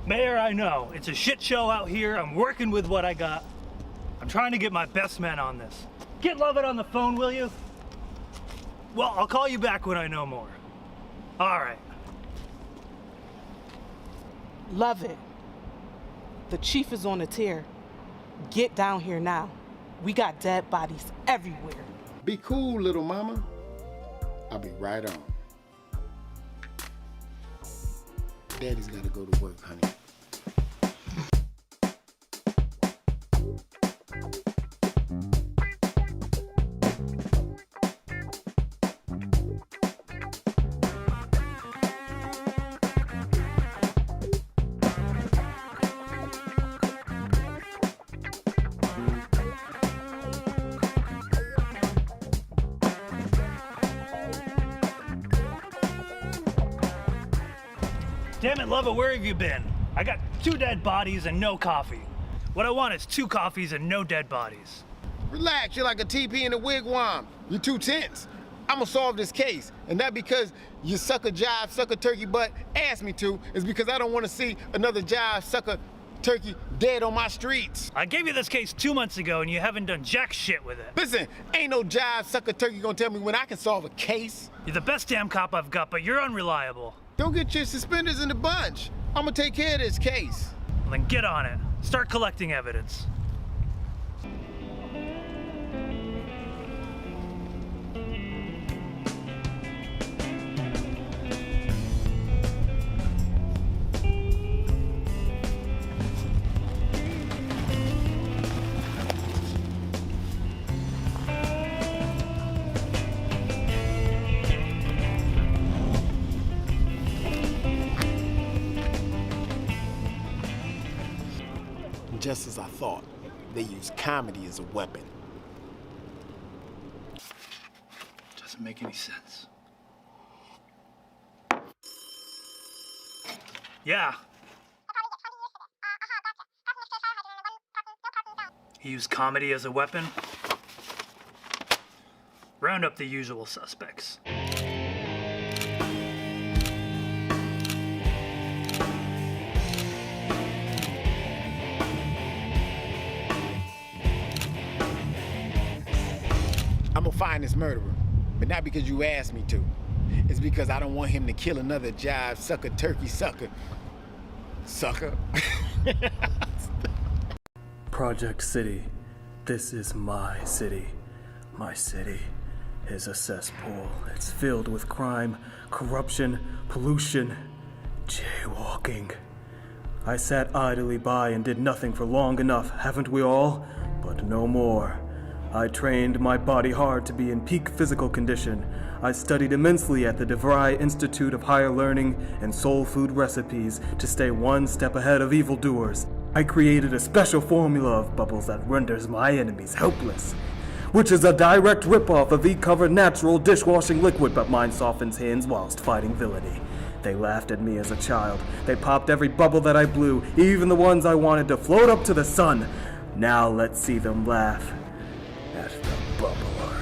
Mayor, I know. It's a shit show out here. I'm working with what I got. I'm trying to get my best men on this. Get Lovett on the phone, will you? Well, I'll call you back when I know more. All right. Lovett, the chief is on a tear. Get down here now. We got dead bodies everywhere. Be cool, little mama. I'll be right on. Daddy's gotta go to work, honey. Damn it, Lovett, where have you been? I got 2 dead bodies and no coffee. What I want is 2 coffees and no dead bodies. Relax, you're like a TP in a wigwam. You're too tense. I'm gonna solve this case. And not because you sucker jive, sucker turkey butt asked me to, it's because I don't wanna see another jive, sucker turkey dead on my streets. I gave you this case 2 months ago and you haven't done jack shit with it. Listen, ain't no jive, sucker turkey gonna tell me when I can solve a case. You're the best damn cop I've got, but you're unreliable. Don't get your suspenders in the bunch. I'm gonna take care of this case. Well, then get on it. Start collecting evidence. Just as I thought, they use comedy as a weapon. Doesn't make any sense. Yeah. He used comedy as a weapon. Round up the usual suspects. I'm gonna find this murderer, but not because you asked me to. It's because I don't want him to kill another jive sucker turkey sucker. Sucker. Project City. This is my city. My city is a cesspool. It's filled with crime, corruption, pollution, jaywalking. I sat idly by and did nothing for long enough, haven't we all? But no more. I trained my body hard to be in peak physical condition. I studied immensely at the DeVry Institute of Higher Learning and Soul Food Recipes to stay one step ahead of evildoers. I created a special formula of bubbles that renders my enemies helpless, which is a direct ripoff of E-Cover natural dishwashing liquid, but mine softens hands whilst fighting villainy. They laughed at me as a child. They popped every bubble that I blew, even the ones I wanted to float up to the sun. Now let's see them laugh at the bubbler.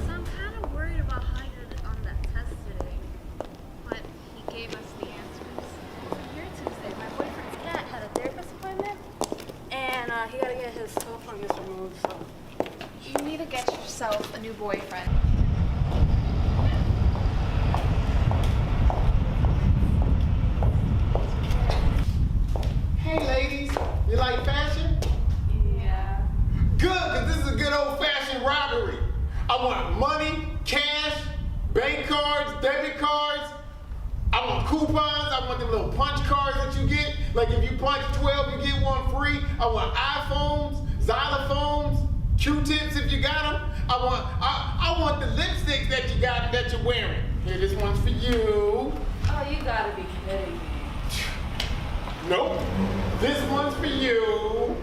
So I'm kind of worried about how you did on that test today, but he gave us the answers. Here Tuesday, my boyfriend's cat had a therapist appointment, and he got to get his toe fungus removed, so you need to get yourself a new boyfriend. Hey ladies, you like fashion? Yeah. Good, because this is a good old-fashioned robbery. I want money, cash, bank cards, debit cards. I want coupons. I want the little punch cards that you get. Like if you punch 12, you get one free. I want iPhones, xylophones, Q-tips if you got them. I want the lipsticks that you got that you're wearing. Here, this one's for you. Oh, you gotta be kidding me. Nope. This one's for you.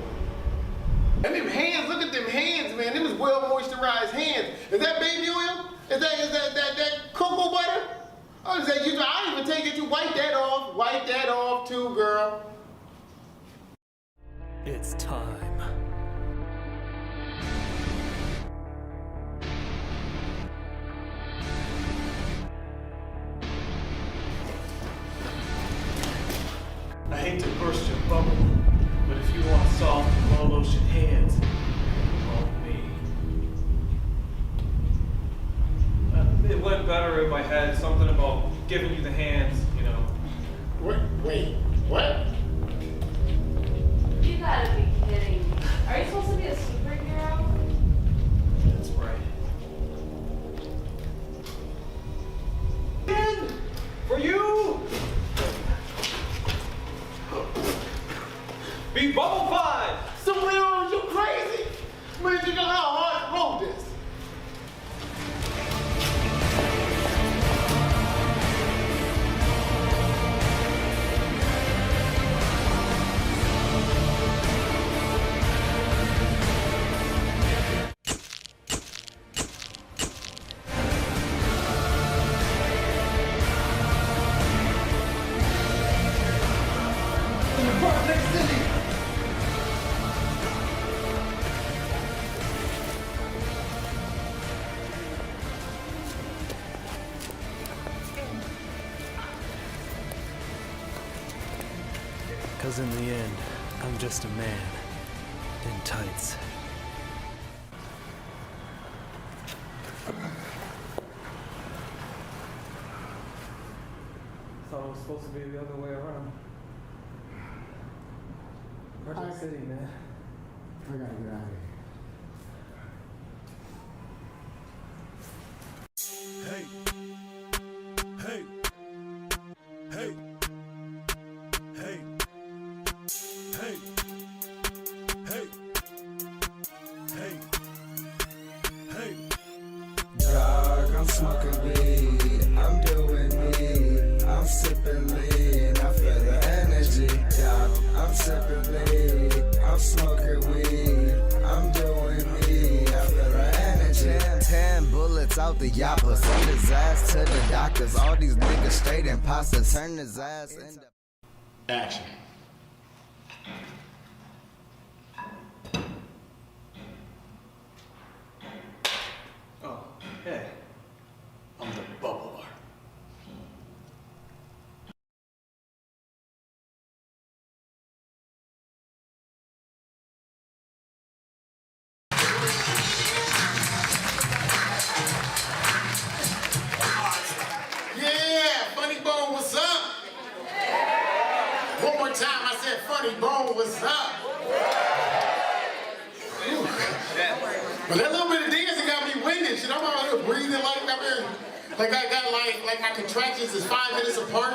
And them hands, look at them hands, man. Them is well moisturized hands. Is that baby oil? Is that cocoa butter? Oh, is that you? I'll even take it to wipe that off. Wipe that off too, girl. It's time. bubble. But if you want soft, low lotion hands, call me. It went better in my head, something about giving you the hands, you know. Wait, what? You gotta be kidding me. Are you supposed to be a superhero? That's right. And for you, be Bubble 5! Superheroes, you crazy? Man, you know how hard to roll this. Cause in the end, I'm just a man in tights. Thought it was supposed to be the other way around. Project City, man. I gotta get out of here. Hey, hey, hey, hey, hey, hey, hey, hey. Dog, I'm smoking weed, I'm doing me, I'm sipping lean, I feel the energy. Dog, I'm sipping lean, I'm smoking weed, I'm doing me, I feel the energy. 10 bullets out the yapper, send his ass to the doctors. All these niggas straight imposters, turn his ass into Action. Oh, hey. I'm the bubbler. Yeah, Funny Bone, what's up? One more time, I said Funny Bone, what's up? Whew. But that little bit of dancing got me winded. Shit, I'm out here breathing like I'm here. Like I got like my contractions is 5 minutes apart.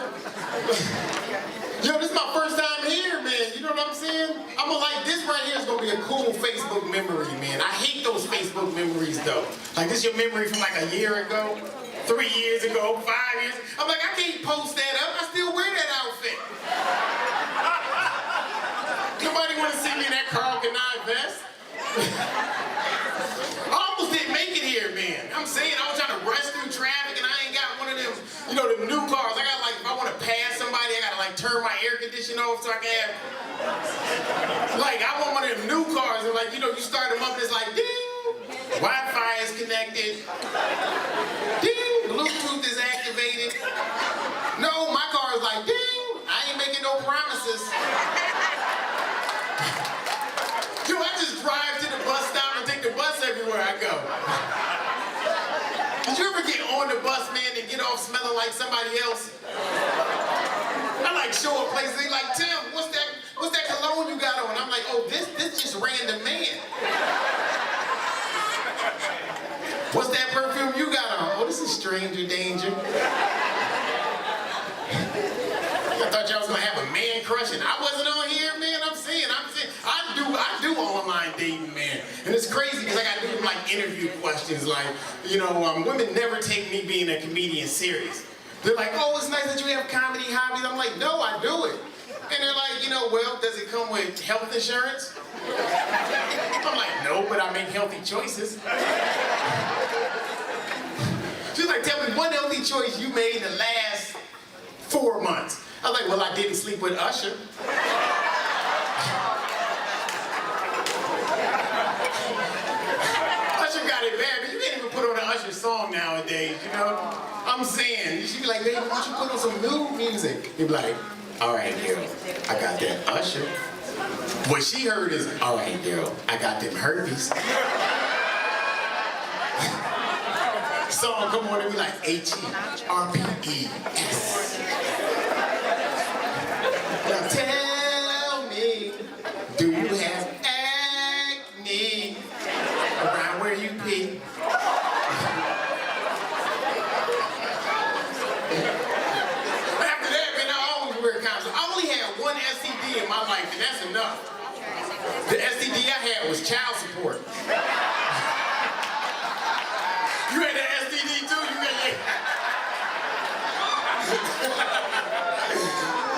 Yo, this is my first time here, man. You know what I'm saying? I'm gonna like this right here is gonna be a cool Facebook memory, man. I hate those Facebook memories though. Like this your memory from like a year ago, 3 years ago, 5 years. I'm like, I can't post that up. I still wear that outfit. Nobody wanna see me in that Carl Kanai vest. I almost didn't make it here, man. I'm saying I was trying to rush through traffic and I ain't got one of them, you know, the new cars. I got like, if I want to pass somebody, I gotta like turn my air conditioner off so I can have, like, I want one of them new cars and like, you know, you start them up and it's like, ding, Wi-Fi is connected, ding, Bluetooth is activated. No, my car is like, ding, I ain't making no promises. Yo, I just drive to the bus stop and take the bus everywhere I go. Did you ever get on the bus, man, and get off smelling like somebody else? I like show up places, they like, Tim, what's that cologne you got on? I'm like, oh, this just random man. What's that perfume you got on? Oh, this is stranger danger. I thought y'all was gonna have a man crush and I wasn't on here, man. I'm saying, I do online dating, man. And it's crazy because I gotta do like interview questions like, you know, women never take me being a comedian serious. They're like, oh, it's nice that you have comedy hobbies. I'm like, no, I do it. And they're like, you know, well, does it come with health insurance? I'm like, no, but I make healthy choices. She's like, tell me one healthy choice you made in the last 4 months. I was like, well, I didn't sleep with Usher. Usher got it bad, but you can't even put on an Usher song nowadays, you know? I'm saying, she'd be like, baby, why don't you put on some new music? He'd be like, All right, girl, I got that Usher. What she heard is, all right, girl, I got them herpes. Song come on and be like H-E-R-P-E-S. Now tell me, do you have acne around where you pee? After that, man, I always wear condoms. I only had one STD in my life, and that's enough. The STD I had was child support. You had that STD too? You got that?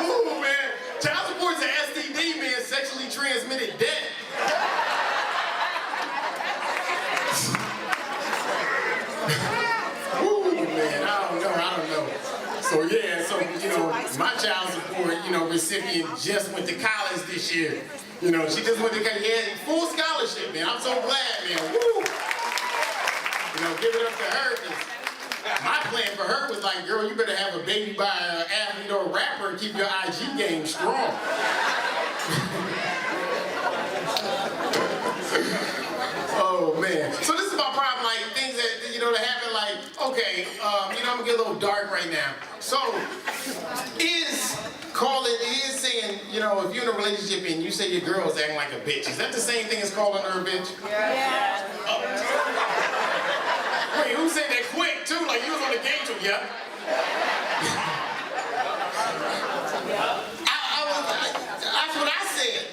Ooh, man. Child support's an STD, man. Sexually transmitted death. Ooh, man. I don't know. So, yeah, my child support, recipient just went to college this year. She just went to college. Yeah, full scholarship, man. I'm so glad, man. Woo! Give it up to her. My plan for her was like, girl, you better have a baby by an athlete or a rapper and keep your IG game strong. Oh, man. So this is my problem, like, things that, that happen, like, okay, I'm gonna get a little dark right now. So, is saying, if you're in a relationship and you say your girl is acting like a bitch, is that the same thing as calling her a bitch? Yeah. Wait, who said that quick, too? Like, you was on the game show, yeah? That's what I said.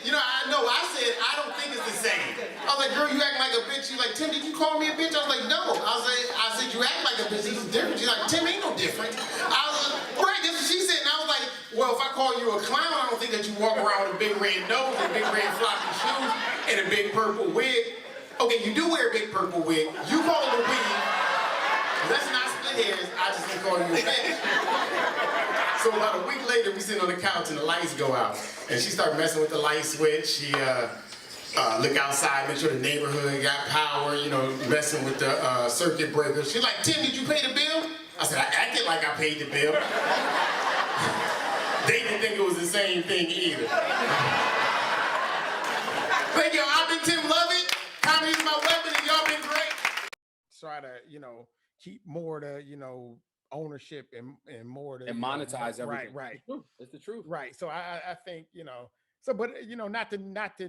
I said, I don't think it's the same. I was like, girl, you acting like a bitch. She's like, Tim, did you call me a bitch? I was like, no. I said, you act like a bitch. This is different. She's like, Tim, ain't no different. I was like, right, that's what she said. And I was like, well, if I call you a clown, I don't think that you walk around with a big red nose and big red floppy shoes and a big purple wig. Okay, you do wear a big purple wig. You call it a wig. Let's not split hairs. I just didn't call you a bitch. So about a week later, we sit on the couch and the lights go out. And she started messing with the light switch. She look outside, make sure the neighborhood got power, messing with the circuit breaker. She's like, Tim, did you pay the bill? I said, I acted like I paid the bill. They didn't think it was the same thing either. Thank you. I've been Tim Lovett. Comedy is my weapon, and y'all been great. Try to, keep more to, ownership and more to and monetize everything. Right. It's the truth. Right. So I think, but not to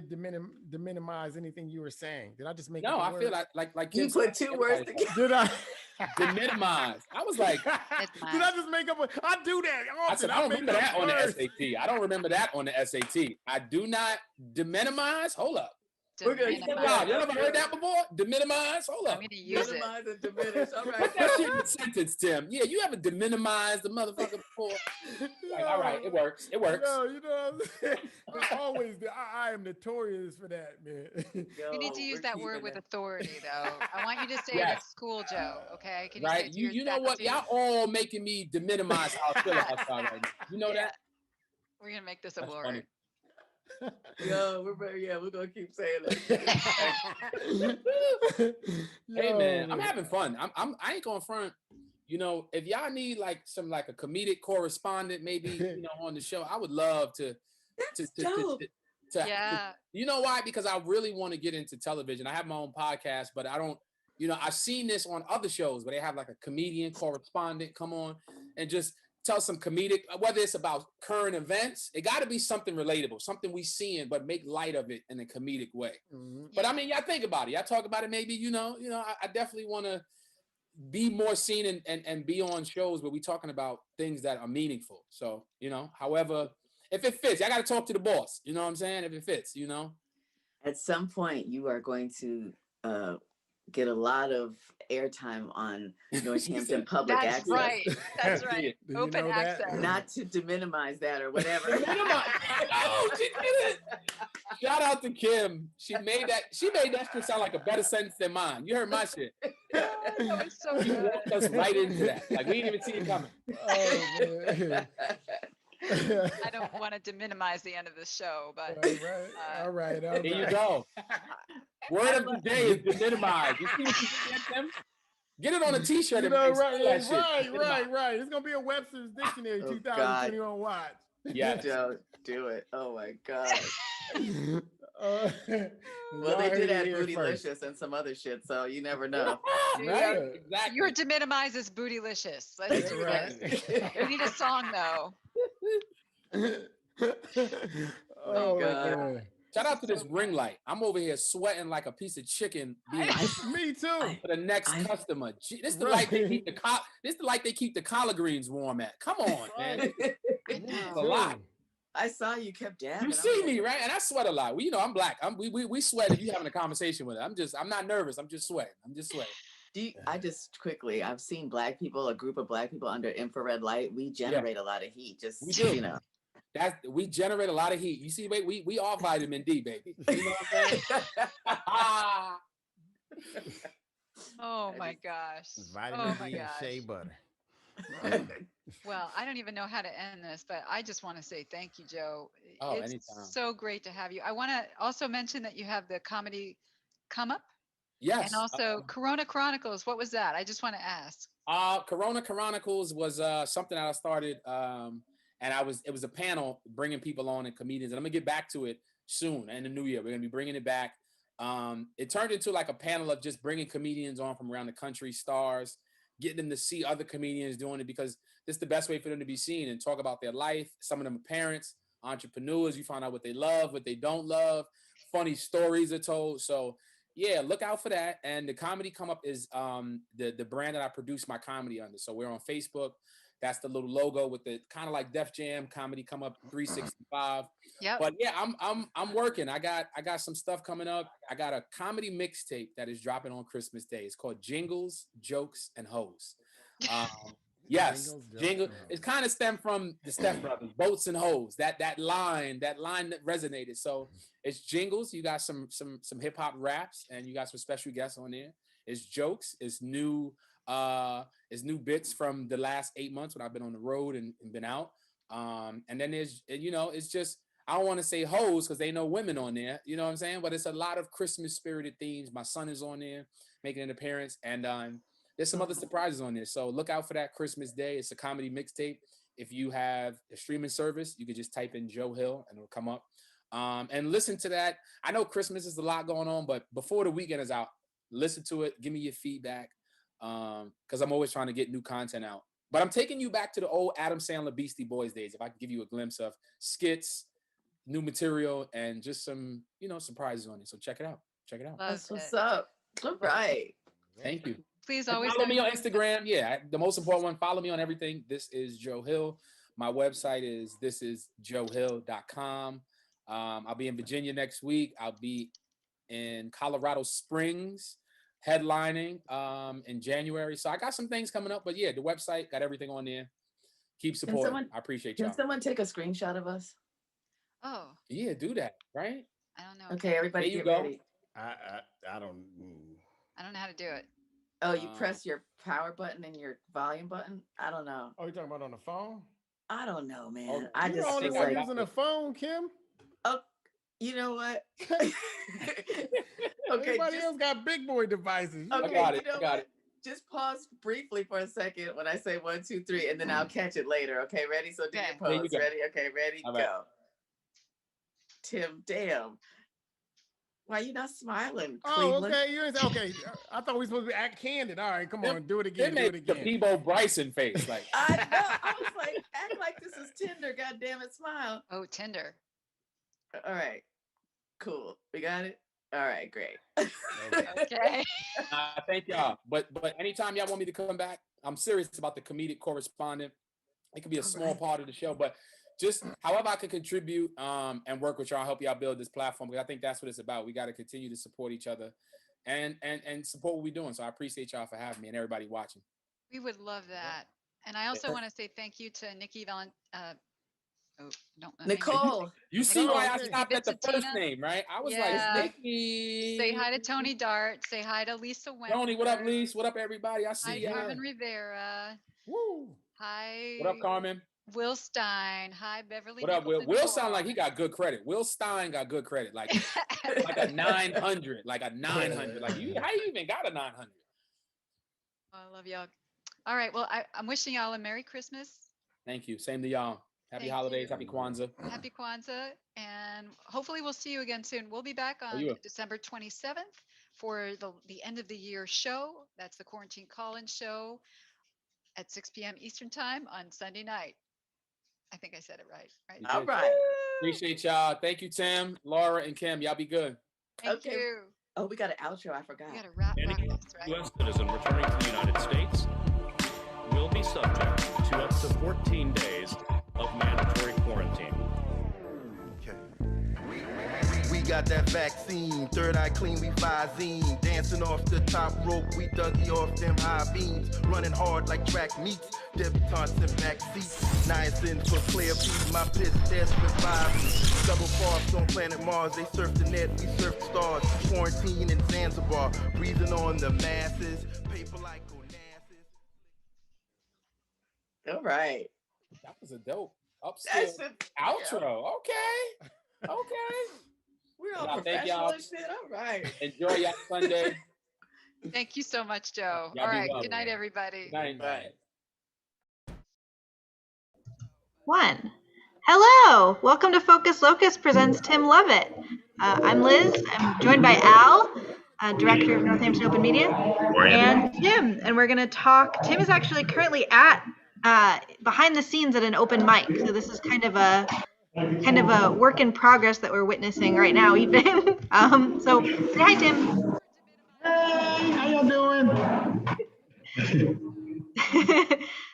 minimize anything you were saying. Did I just make? No, I feel like you put two words together. Did I? Minimize. I was like, did I just make up? I do that often. I said, I don't remember that on the SAT. I don't remember that on the SAT. I do not deminimize. Hold up. Y'all ever heard that before? Deminimize? Hold up. I'm gonna use minimize and diminish. All right. Put that shit in the sentence, Tim. Yeah, you ever deminimized the motherfucker before? Like, all right, it works. It works. No, you know what I'm saying? It's always, I am notorious for that, man. You need to use that word with authority, though. I want you to say it at school, Joe, okay? Can you say it to you know what? Y'all all making me deminimize how I feel outside right now. You know that? We're going to make this a word. Yo, we're gonna keep saying it. Hey man, I'm having fun. I ain't gonna front. If y'all need like a comedic correspondent, maybe on the show, I would love to. Yeah. You know why? Because I really want to get into television. I have my own podcast, but I don't. I've seen this on other shows where they have like a comedian correspondent come on and just tell some comedic, whether it's about current events, it got to be something relatable, something we seeing, but make light of it in a comedic way. Mm-hmm. But I mean, y'all think about it. Y'all talk about it. Maybe I definitely want to be more seen and be on shows where we talking about things that are meaningful. So however, if it fits, I got to talk to the boss. You know what I'm saying? If it fits, At some point, you are going to get a lot of airtime on Northampton Public Access. That's right. Open access. Not to deminimize that or whatever. Oh, she did it. Shout out to Kim. She made that shit sound like a better sentence than mine. You heard my shit. That was so She walked us right into that. Like we didn't even see it coming. Oh, man. I don't want to deminimize the end of the show, but all right. There you go. Word of the day is deminimize. You see what you did, Tim? Get it on a T-shirt. Right. It's gonna be a Webster's Dictionary 2021 watch. Yes. Joe, do it. Oh my God. Well, Well, they did add Bootylicious and some other shit, so you never know. Exactly. You're to minimize as Bootylicious. Let's do it. We need a song though. Oh my God. God. Shout out to this ring light. I'm over here sweating like a piece of chicken. Me too. For the next customer. Gee, this the light they keep this the light they keep the collard greens warm at. Come on, man. It's a lot. I saw you kept dabbing. You see me, right? And I sweat a lot. Well, you know, I'm black. We sweat if you having a conversation with it. I'm not nervous. I'm just sweating. I've seen black people, a group of black people under infrared light. We generate a lot of heat. We do. We generate a lot of heat. You see, we are vitamin D, baby. You know what I'm saying? Oh my gosh. Vitamin oh my D and gosh. shea butter. Well, I don't even know how to end this, but I just want to say thank you, Joe. Oh, it's anytime. so great to have you. I want to also mention that you have the comedy Come Up. Yes. And also Corona Chronicles. What was that? I just want to ask. Corona Chronicles was something that I started, and it was a panel bringing people on and comedians. And I'm gonna get back to it soon in the new year. We're gonna be bringing it back. It turned into like a panel of just bringing comedians on from around the country, stars, getting them to see other comedians doing it, because this is the best way for them to be seen and talk about their life. Some of them are parents, entrepreneurs. You find out what they love, what they don't love. Funny stories are told. So yeah, look out for that. And the Comedy Come Up is the brand that I produce my comedy under. So we're on Facebook. That's the little logo with the kind of like Def Jam Comedy Come Up 365. Yeah. But yeah, I'm working. I got some stuff coming up. I got a comedy mixtape that is dropping on Christmas Day. It's called Jingles, Jokes, and Hoes. Yes, jingle. It kind of stemmed from the Step Brothers, Boats and Hoes. That line that resonated. So it's jingles. You got some hip hop raps, and you got some special guests on there. It's jokes. It's new bits from the last 8 months when I've been on the road and been out. And then there's it's just, I don't want to say hoes because they know women on there. You know what I'm saying? But it's a lot of Christmas spirited themes. My son is on there making an appearance, and there's some other surprises on there. So look out for that Christmas Day. It's a comedy mixtape. If you have a streaming service, you could just type in Joe Hill and it'll come up. And listen to that. I know Christmas is a lot going on, but before the weekend is out, listen to it. Give me your feedback, because I'm always trying to get new content out. But I'm taking you back to the old Adam Sandler Beastie Boys days. If I can give you a glimpse of skits, new material, and just some, surprises on it. So check it out. Check it out. That's what's up. All right. Thank you. Please and always follow me on Instagram. Yeah, the most important one. Follow me on everything. This is Joe Hill. My website is thisisjoehill.com. I'll be in Virginia next week. I'll be in Colorado Springs headlining in January. So I got some things coming up, but yeah, the website got everything on there. Keep supporting. I appreciate y'all. Can someone take a screenshot of us? Oh. Yeah, do that, right? I don't know. Okay, everybody get ready. I don't know how to do it. Oh, you press your power button and your volume button? I don't know. Oh, you're talking about on the phone? I don't know, man. Oh, I you're just the only one using a phone, Kim. Oh, you know what? Okay, everybody else got big boy devices. Okay, I got it. Just pause briefly for a second when I say 1, 2, 3, and then I'll catch it later. Okay, ready? So do your pose. Ready? Okay, ready? All go. Right. Tim, damn. Why are you not smiling? Oh, Cleveland? okay. Okay. I thought we were supposed to act candid. All right, come on, do it again. They Do it made the again. Peebo Bryson face, like. I know. I was like, act like this is Tinder. God damn it, smile. Oh, Tinder. All right, cool. We got it. All right, great. Okay. Thank y'all. But anytime y'all want me to come back, I'm serious about the comedic correspondent. It could be a small part of the show, but just however I can contribute and work with y'all, help y'all build this platform, because I think that's what it's about. We got to continue to support each other and support what we're doing. So I appreciate y'all for having me and everybody watching. We would love that. And I also want to say thank you to Nikki Nicole. You see why I stopped at the first name, right? I was like, Nikki. Say hi to Tony Dart. Say hi to Lisa Wentworth. Tony, what up, Lisa? What up, everybody? I see hi, you. Carmen Rivera. Woo. Hi. What up, Carmen? Will Stein. Hi, Beverly. What up, Will? Will sound like he got good credit. Will Stein got good credit, like a 900, like a 900. Like how you even got a 900? Oh, I love y'all. All right. Well, I'm wishing y'all a Merry Christmas. Thank you. Same to y'all. Happy Thank holidays. you. Happy Kwanzaa. Happy Kwanzaa, and hopefully we'll see you again soon. We'll be back on you will. December 27th for the end of the year show. That's the Quarantine Call-In show at 6 p.m. Eastern Time on Sunday night. I think I said it right. You All did. right. Appreciate y'all. Thank you, Tim, Laura, and Kim. Y'all be good. Thank you. Oh, we got an outro. I forgot. We got to wrap Any this, right? U.S. citizen returning to the United States will be subject to up to 14 days of mandatory quarantine. We got that vaccine, third eye clean, we Visine. Dancing off the top rope, we Dougie off them high beams. Running hard like track meets, debutantes in back seats. Niacin for clear feed, my piss test revive me. Double frost on planet Mars, they surf the net, we surf the stars. Quarantine in Zanzibar, breathing on the masses. Paper like Onassis. All right. That was a dope upstairs outro. Okay. Okay. We're all Thank professional y'all. and shit. All right. Enjoy your Sunday. Thank you so much, Joe. Y'all All be right. well. Good night, everybody. Good night. Right. One. Hello, welcome to Focus Locus presents Tim Lovett. I'm Liz. I'm joined by Al, director of Northampton Open Media, and Tim. And we're going to talk. Tim is actually currently at behind the scenes at an open mic, so this is kind of a work in progress that we're witnessing right now, even. So say hi, Tim. Hey, how y'all doing?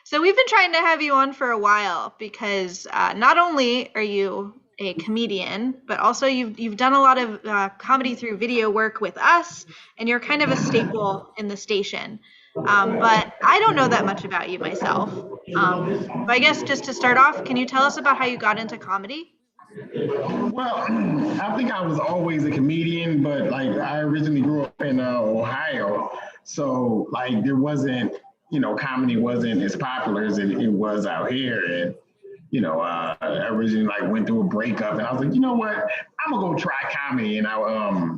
So we've been trying to have you on for a while because not only are you a comedian, but also you've done a lot of comedy through video work with us, and you're kind of a staple in the station. But I don't know that much about you myself. But I guess just to start off, can you tell us about how you got into comedy? Well, I think I was always a comedian, but like I originally grew up in Ohio, so like there wasn't, comedy wasn't as popular as it was out here. And I originally like went through a breakup, and I was like, you know what, I'm gonna go try comedy. And I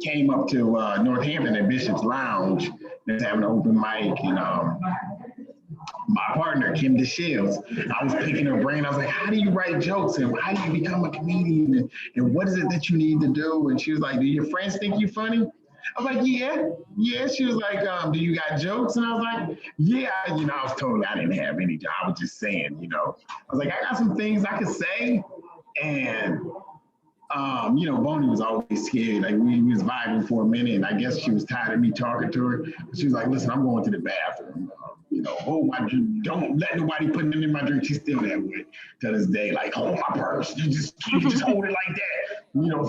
came up to Northampton at Bishop's Lounge, and having an open mic, and my partner, Kim DeShields, I was picking her brain. I was like, how do you write jokes, and how do you become a comedian, and what is it that you need to do? And she was like, do your friends think you're funny? I was like, yeah. She was like, do you got jokes? And I was like, yeah. I was told I didn't have any. I was just saying, I was like, I got some things I could say. And, Bonnie was always scared. Like we was vibing for a minute, and I guess she was tired of me talking to her. She was like, listen, I'm going to the bathroom. Hold my drink. Don't let nobody put it in my drink. She's still that way to this day. Like, hold my purse. You just hold it like that.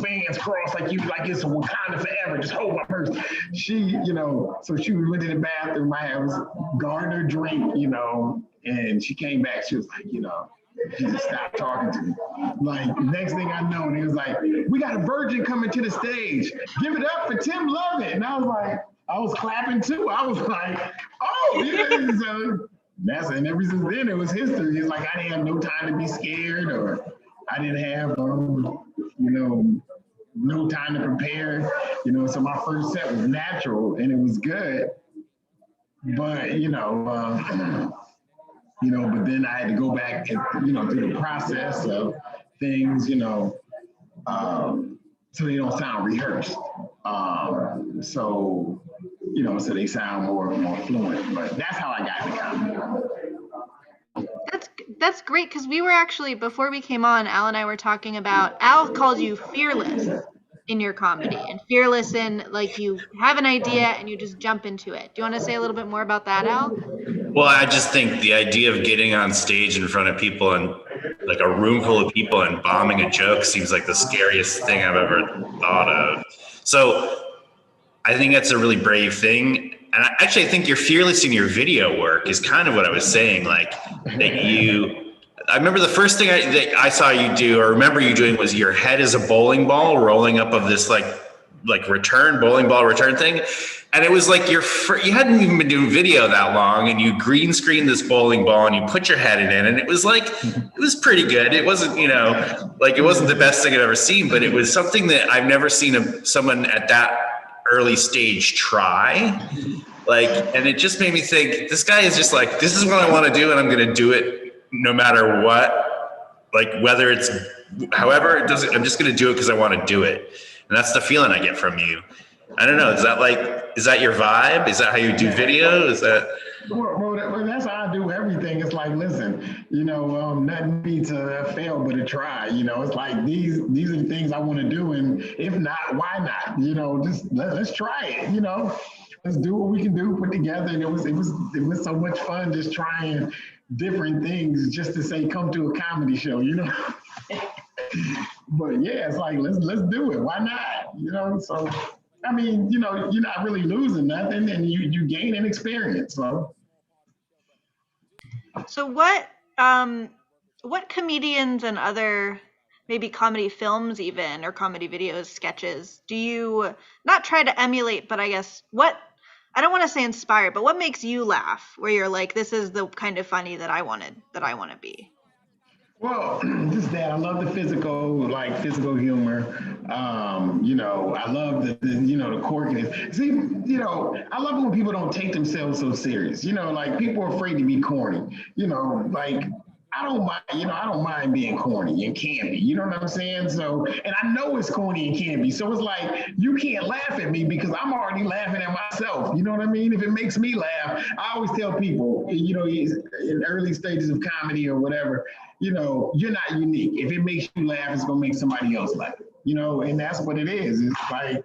Fans crossed like it's a Wakanda forever. Just hold my purse. She, so she went to the bathroom. I was guarding her drink, and she came back. She was like, she just stopped talking to me. Like, next thing I know, they was like, we got a virgin coming to the stage. Give it up for Tim Lovett. And I was like, I was clapping too. I was like, oh, yeah. So and ever since then, it was history. It's like I didn't have no time to be scared, or I didn't have, no time to prepare. So my first set was natural, and it was good. But, but then I had to go back and, through the process of things, so they don't sound rehearsed. So they sound more fluent. But that's how I got into comedy. That's great, because we were actually, before we came on, Al and I were talking about, Al called you fearless in your comedy, and fearless in like you have an idea and you just jump into it. Do you want to say a little bit more about that, Al? Well, I just think the idea of getting on stage in front of people and like a room full of people and bombing a joke seems like the scariest thing I've ever thought of. So I think that's a really brave thing. And I think you're fearless in your video work is kind of what I was saying. Like that I remember the first thing that I saw you do or remember you doing was your head is a bowling ball rolling up of this like bowling ball return thing. And it was like you hadn't even been doing video that long, and you green screened this bowling ball and you put your head in it. And it was like, it was pretty good. It wasn't, it wasn't the best thing I've ever seen, but it was something that I've never seen someone at that early stage try. And it just made me think, this guy is just like, this is what I want to do, and I'm going to do it no matter what. Like whether it's however it does, I'm just going to do it because I want to do it. And that's the feeling I get from you. I don't know. Is that your vibe? Is that how you do video? Is that? Well, that's how I do everything. It's like, listen, nothing beats a fail but a try. It's like these are the things I want to do, and if not, why not? Just let's try it. Let's do what we can do, put together. And it was so much fun just trying different things just to say, come to a comedy show. But yeah, it's like let's do it. Why not? So. I mean, you're not really losing nothing, and you gain an experience. So what comedians and other maybe comedy films even or comedy videos, sketches, do you not try to emulate, but I guess I don't want to say inspired, but what makes you laugh where you're like, this is the kind of funny that I want to be? Well, just that I love the physical humor. I love the quirkiness. See, I love it when people don't take themselves so serious. Like people are afraid to be corny. Like I don't mind being corny and campy. You know what I'm saying? So, and I know it's corny and campy. So it's like you can't laugh at me because I'm already laughing at myself. You know what I mean? If it makes me laugh, I always tell people, in early stages of comedy or whatever, you're not unique. If it makes you laugh, it's gonna make somebody else laugh. And that's what it is. It's like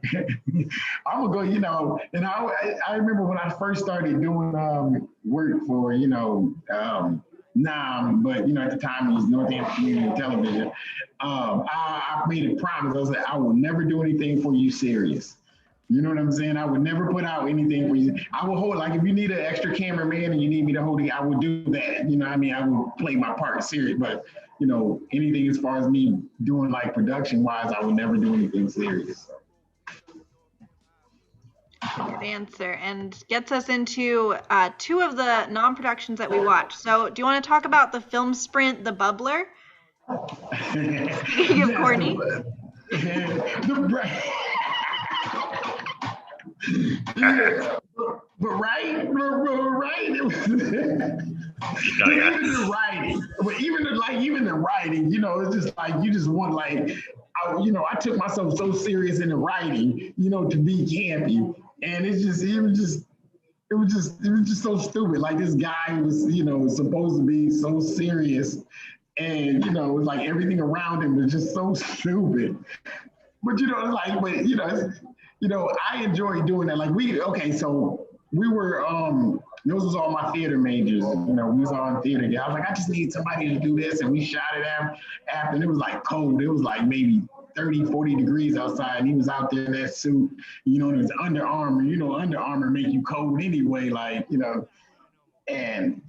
I'm gonna go, and I remember when I first started doing work for, but at the time it was Northampton Community Television. I made a promise. I was like, I will never do anything for you serious. You know what I'm saying? I would never put out anything for you. I will hold, like if you need an extra cameraman and you need me to hold it, I would do that. I would play my part serious, but anything as far as me doing like production wise, I would never do anything serious. Good answer, and gets us into two of the non-productions that we watched. So do you want to talk about the film sprint, The Bubbler? Speaking of corny. But right, it was even the writing. But even the writing, it's just like you just want I took myself so serious in the writing, to be campy, and it was just so stupid. Like this guy was, supposed to be so serious, and it was like everything around him was just so stupid. But I enjoy doing that. Like we were those was all my theater majors. We was all in theater. I was like, I just need somebody to do this, and we shot it after, and it was like cold. It was like maybe 30, 40 degrees outside, and he was out there in that suit, and it was Under Armour. Under Armour make you cold anyway, and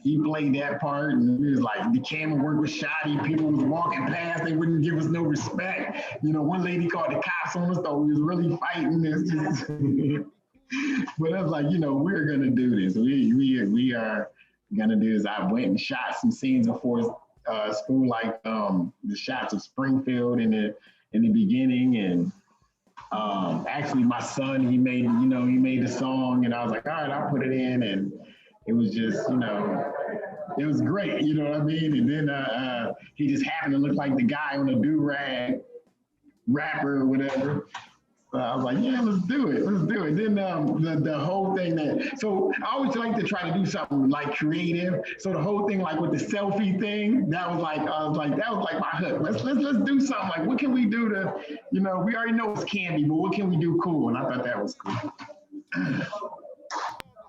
he played that part, and it was like the camera work was shoddy. People was walking past, they wouldn't give us no respect. One lady called the cops on us, thought we was really fighting this. But I was like, we're gonna do this. We are gonna do this. I went and shot some scenes before school, like the shots of Springfield in the beginning, and actually my son, he made the song, and I was like, all right, I'll put it in, and it was just, it was great, you know what I mean? And then he just happened to look like the guy on the do-rag rapper or whatever. So I was like, yeah, let's do it. Then the whole thing so I always like to try to do something like creative. So the whole thing, like with the selfie thing, that was like my hook. Let's do something. Like, what can we do to, we already know it's candy, but what can we do cool? And I thought that was cool.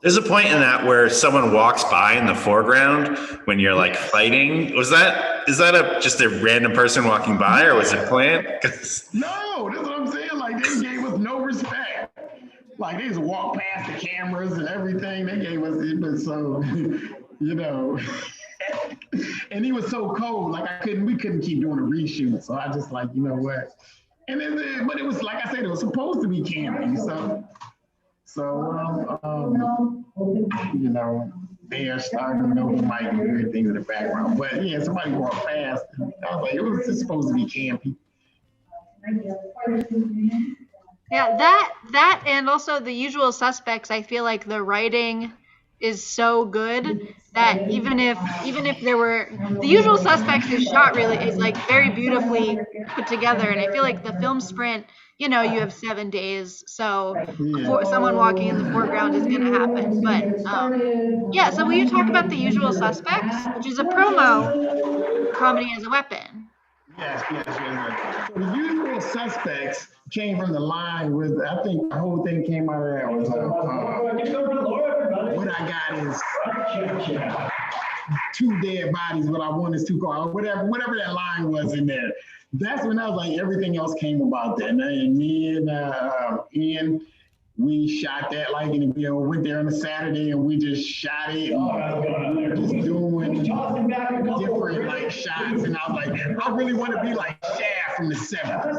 There's a point in that where someone walks by in the foreground when you're like fighting. Is that just a random person walking by, or was it planned? No, that's what I'm saying. Like they gave us no respect. Like they just walked past the cameras and everything. They gave us it, so and he was so cold. Like we couldn't keep doing a reshoot. So I just like, what? And then, but it was like I said, it was supposed to be campy. They are starting to open mic and hearing things in the background. But yeah, somebody walked past. I was like, it was just supposed to be campy. Yeah, that and also The Usual Suspects, I feel like the writing is so good that even if there were The Usual Suspects is shot really is like very beautifully put together, and I feel like the film sprint, you have 7 days, so someone walking in the foreground is going to happen. But yeah, so will you talk about The Usual Suspects, which is a promo for Comedy as a Weapon? Yes. So The Usual Suspects came from the line with, I think the whole thing came out of that was, what I got is 2 dead bodies, what I want is 2 cars, whatever that line was in there. That's when I was like, everything else came about that. And me and Ian, we shot that like, and we went there on a Saturday and we just shot it and we were just doing different like shots. And I was like, I really want to be like Shaft from the 70s.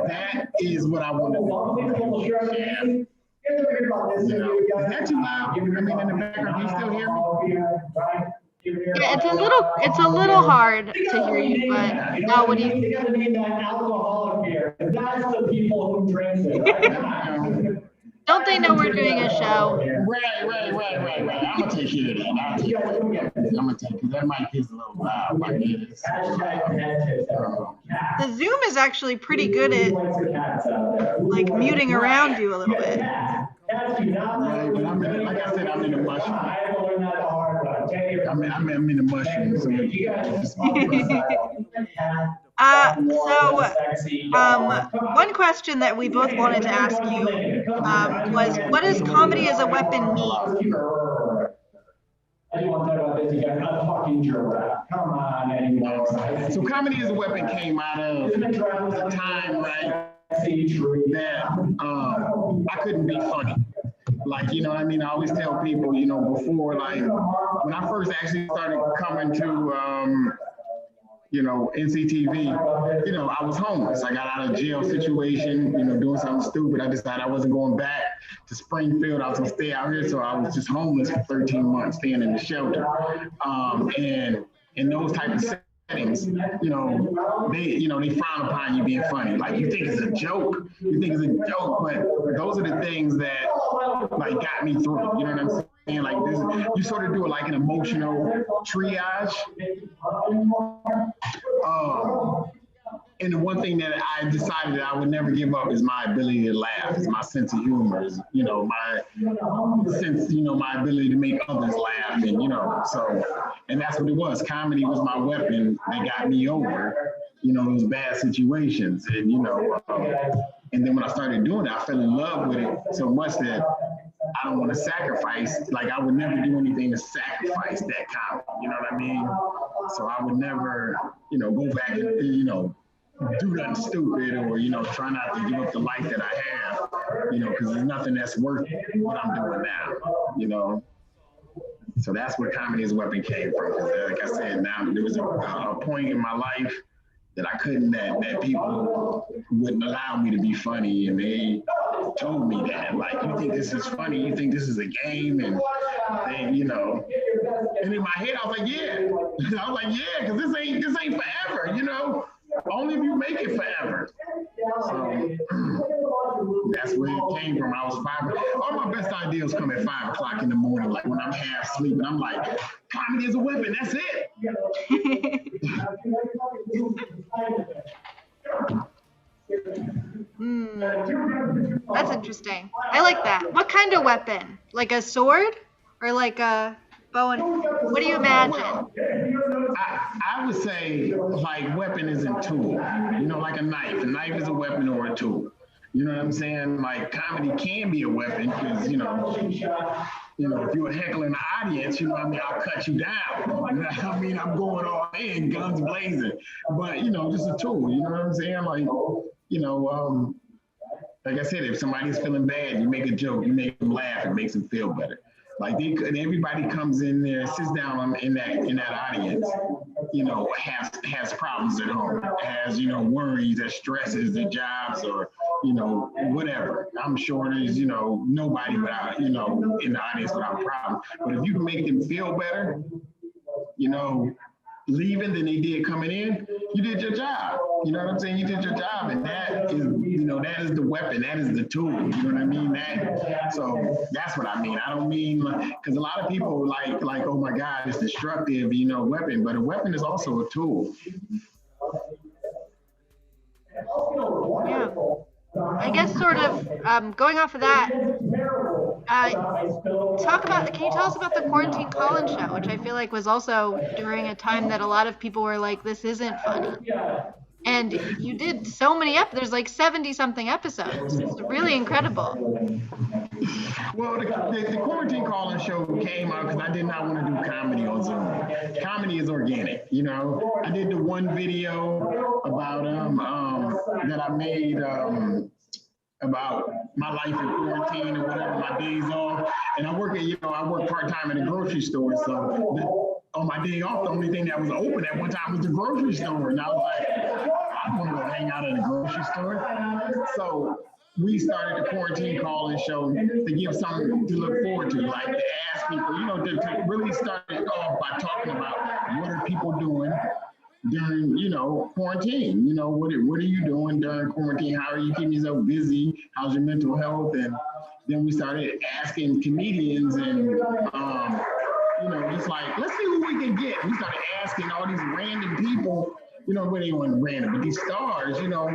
That is what I want to do. Shaft. Is that too loud? I mean, in the background, can you still hear me? Yeah, it's a little hard to hear you, but now what do you think? That's the people who drink it. Don't they know we're doing a show? Right. I'm gonna take care of that. I'm gonna take it. That mic is a little loud. The Zoom is actually pretty good at like muting around you a little bit. Right, but I'm in, like I said, I'm in the mushroom. I'm in the mushroom. One question that we both wanted to ask you was, what does Comedy as a Weapon mean? So Comedy as a Weapon came out of the time, right, that I couldn't be funny. Like, you know what I mean? I always tell people, before, like, when I first actually started coming to, NCTV, I was homeless. I got out of jail situation, doing something stupid. I decided I wasn't going back to Springfield. I was gonna stay out here. So I was just homeless for 13 months, staying in the shelter. And in those type of settings, they frown upon you being funny. Like, you think it's a joke, but those are the things that like got me through. You know what I'm saying? Like, this, you sort of do it like an emotional triage. And the one thing that I decided that I would never give up is my ability to laugh, is my sense of humor, is, my sense, my ability to make others laugh. And, and that's what it was. Comedy was my weapon that got me over, those bad situations. And, and then when I started doing it, I fell in love with it so much that I don't want to sacrifice. Like, I would never do anything to sacrifice that comedy. You know what I mean? So I would never, go back and, do nothing stupid or, try not to give up the life that I have, because there's nothing that's worth what I'm doing now, So that's where Comedy as a Weapon came from. Like I said, now there was a point in my life that I couldn't, that people wouldn't allow me to be funny. And they told me that, like, you think this is funny? You think this is a game? And then, and in my head, I was like, yeah. Because this ain't forever, Only if you make it forever. So that's where it came from. I was 5. All my best ideas come at 5 o'clock in the morning, like when I'm half sleeping. I'm like, comedy is a weapon. That's it. That's interesting. I like that. What kind of weapon? Like a sword or like a bow and what do you imagine? I would say like weapon isn't tool. Like a knife. A knife is a weapon or a tool. You know what I'm saying? Like, comedy can be a weapon because, if you're a heckler in the audience, I'll cut you down. I'm going all in, guns blazing. But, just a tool, you know what I'm saying? Like, like I said, if somebody's feeling bad, you make a joke, you make them laugh, it makes them feel better. Like, everybody comes in there, sits down in that audience, has problems at home, has, worries, that stresses, their jobs, or, whatever. I'm sure there's, nobody without, in the audience without a problem. But if you can make them feel better, leaving than they did coming in, you did your job. You know what I'm saying? You did your job, and that is, you know, that is the weapon. That is the tool. You know what I mean? So that's what I mean. I don't mean, because a lot of people like, oh my God, it's destructive, you know, weapon. But a weapon is also a tool. Yeah. I guess sort of going off of that, can you tell us about the Quarantine Call-In Show, which I feel like was also during a time that a lot of people were like, this isn't funny. And you did so many there's like 70 something episodes. It's really incredible. Well, the Quarantine Call-In Show came out because I did not want to do comedy on Zoom. Comedy is organic, you know. I did the one video about that I made about my life in quarantine or whatever, my days off. And I work part-time at a grocery store. So on my day off, the only thing that was open at one time was the grocery store. And I was like, I want to go hang out at a grocery store. So we started the Quarantine Call-In Show to give something to look forward to, like to ask people, you know, to really start it off by talking about what are people doing during, you know, quarantine. You know, what are you doing during quarantine? How are you keeping yourself busy? How's your mental health? And then we started asking comedians and, you know, just like, let's see who we can get. We started asking all these random people, you know, where they weren't random, but these stars, you know,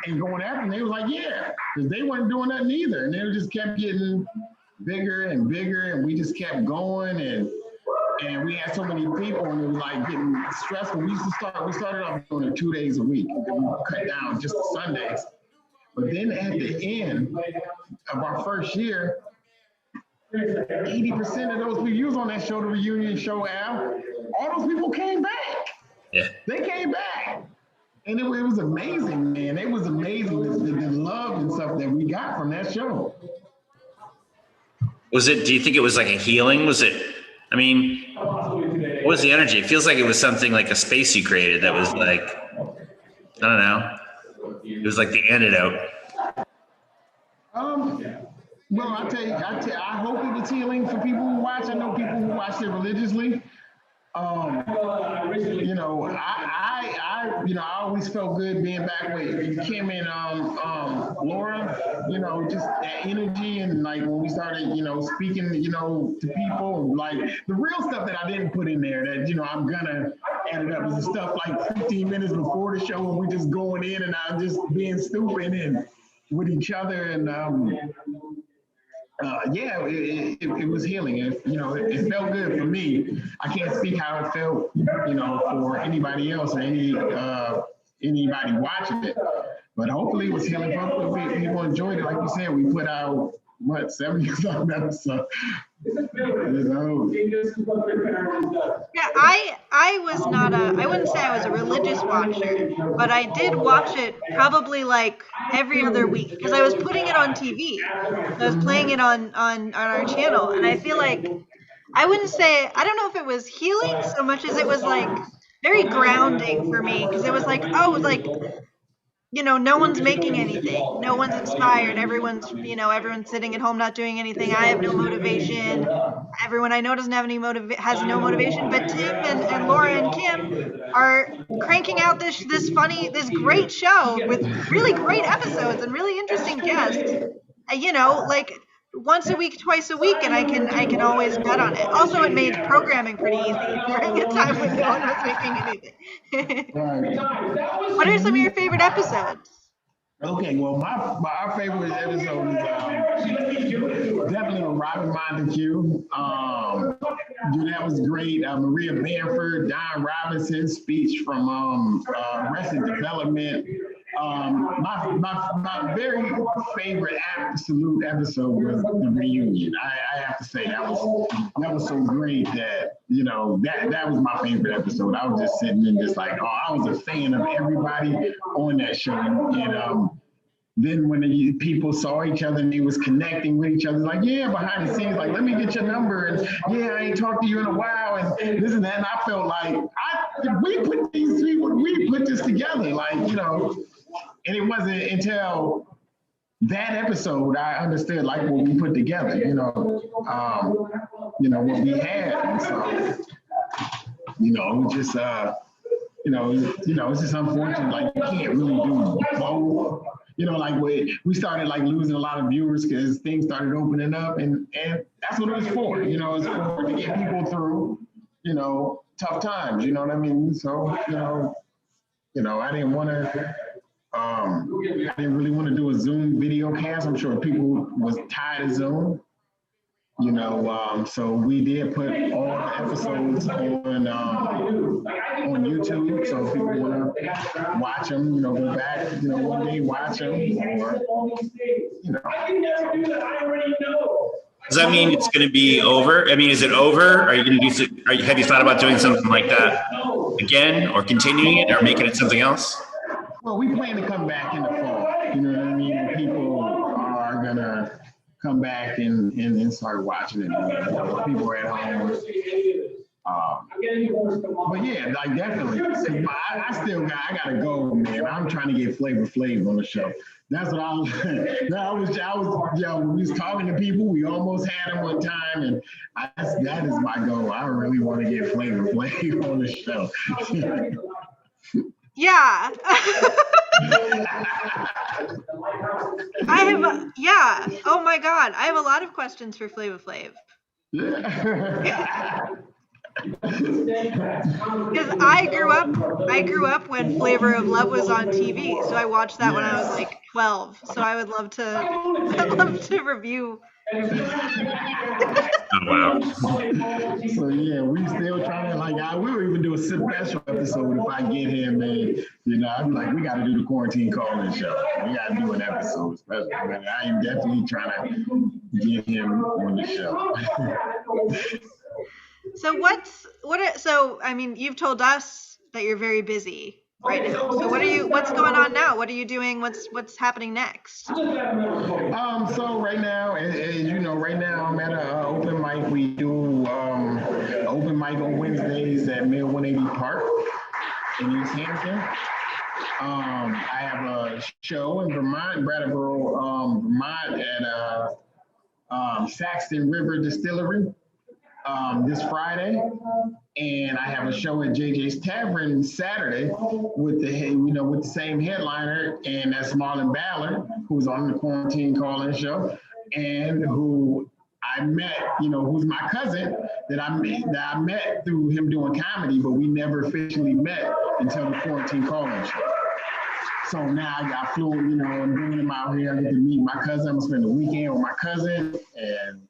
and going after them. They was like, yeah, because they weren't doing nothing either. And they just kept getting bigger and bigger, and we just kept going. And we had so many people, and it was like getting stressful. We started off doing it 2 days a week, and then we cut down just to Sundays. But then at the end of our first year, 80% of those people, you was on that show, the reunion show, Al, all those people came back. Yeah. They came back. And it was amazing, man. It was amazing, the love and stuff that we got from that show. Do you think it was like a healing? I mean, what was the energy? It feels like it was something like a space you created that was like, I don't know. It was like the antidote. Well, I hope it was healing for people who watch. I know people who watch it religiously. You know, I always felt good being back with Kim and Laura, you know, just that energy. And like when we started, you know, speaking, you know, to people, like the real stuff that I didn't put in there that, you know, I'm gonna add it up is the stuff like 15 minutes before the show when we just going in and I'm just being stupid and with each other. And yeah, it was healing. You know, it felt good for me. I can't speak how it felt, you know, for anybody else or anybody watching it. But hopefully it was healing for people. People enjoyed it. Like you said, we put out, 70-something episodes. Yeah, I was not I wouldn't say I was a religious watcher, but I did watch it probably like every other week because I was putting it on TV. I was playing it on our channel, and I feel like I wouldn't say, I don't know if it was healing so much as it was like very grounding for me, because it was like, oh, like, you know, no one's making anything. No one's inspired. Everyone's sitting at home not doing anything. I have no motivation. Everyone I know doesn't have has no motivation. But Tim and Laura and Kim are cranking out this great show with really great episodes and really interesting guests. You know, like once a week, twice a week, and I can always bet on it. Also, it made programming pretty easy during a time when no one was making anything. What are some of your favorite episodes? Okay, well, my favorite episode is definitely with Robin Montague. That was great. Maria Bamford, Don Robinson's speech from Arrested Development. My very favorite absolute episode was the reunion. I have to say that was so great that, you know, that was my favorite episode. I was just sitting and just like, I was a fan of everybody on that show. And then when the people saw each other and they was connecting with each other, like, yeah, behind the scenes, like, let me get your number, and yeah, I ain't talked to you in a while, and this and that. And I felt like we put this together, like, you know. And it wasn't until that episode I understood like what we put together, you know, what we had. And so it's just it's just unfortunate. Like you can't really do both. Like we started like losing a lot of viewers because things started opening up, and that's what it was for. It's for to get people through, tough times. You know what I mean? So I didn't want to. I didn't really want to do a Zoom video cast. I'm sure people was tired of Zoom. So we did put all the episodes on YouTube. So if people want to watch them, go back, one day watch them, or Does that mean it's going to be over? I mean, is it over? Are you going to do? Have you thought about doing something like that again, or continuing it, or making it something else? Well, we plan to come back in the fall. You know what I mean? People are gonna come back and start watching it. People are at home. But yeah, like definitely. I gotta go, man. I'm trying to get Flavor Flav on the show. That's what I was. When we was talking to people, we almost had him one time, and that is my goal. I really want to get Flavor Flav on the show. Yeah. Oh my God. I have a lot of questions for Flava Flav. Because I grew up when Flavor of Love was on TV, so I watched that when I was like 12. So I would love to review. Oh, wow. So yeah, we still trying to we'll even do a special episode if I get him, and I'm like, we got to do the quarantine call-in show. We got to do an episode special. But I am definitely trying to get him on the show. So I mean, you've told us that you're very busy right now. So what's going on now? What are you doing? What's happening next? So right now, as you know, right now I'm at an open mic. We do open mic on Wednesdays at Mill 180 Park in East Hampton. I have a show in Vermont, Brattleboro, Vermont at Saxton River Distillery this Friday. And I have a show at JJ's Tavern Saturday with the same headliner, and that's Marlon Ballard, who's on the quarantine call-in show, and who I met, who's my cousin that I met through him doing comedy, but we never officially met until the quarantine call-in show. So now I flew, I'm bringing him out here. I get to meet my cousin. I'm gonna spend the weekend with my cousin, and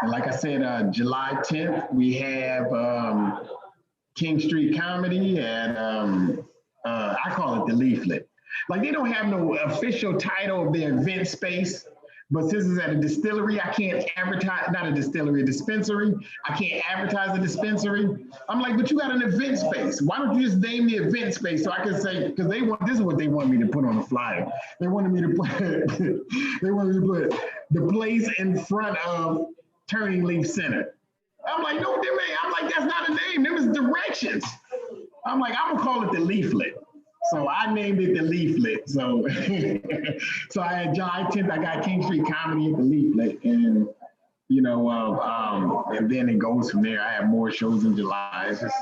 and like I said, July 10th, we have King Street Comedy at, I call it the Leaflet. Like they don't have no official title of their event space, but since it's at a distillery, I can't advertise, not a distillery, a dispensary. I can't advertise a dispensary. I'm like, but you got an event space. Why don't you just name the event space so I can say, because this is what they want me to put on the flyer. They wanted me to put, the place in front of Turning Leaf Center. I'm like, no, I'm like, that's not a name. There was directions. I'm like, I'm gonna call it the Leaflet. So I named it the Leaflet. So, so I had July 10th, I got King Street Comedy at the Leaflet, and and then it goes from there. I have more shows in July. It's just,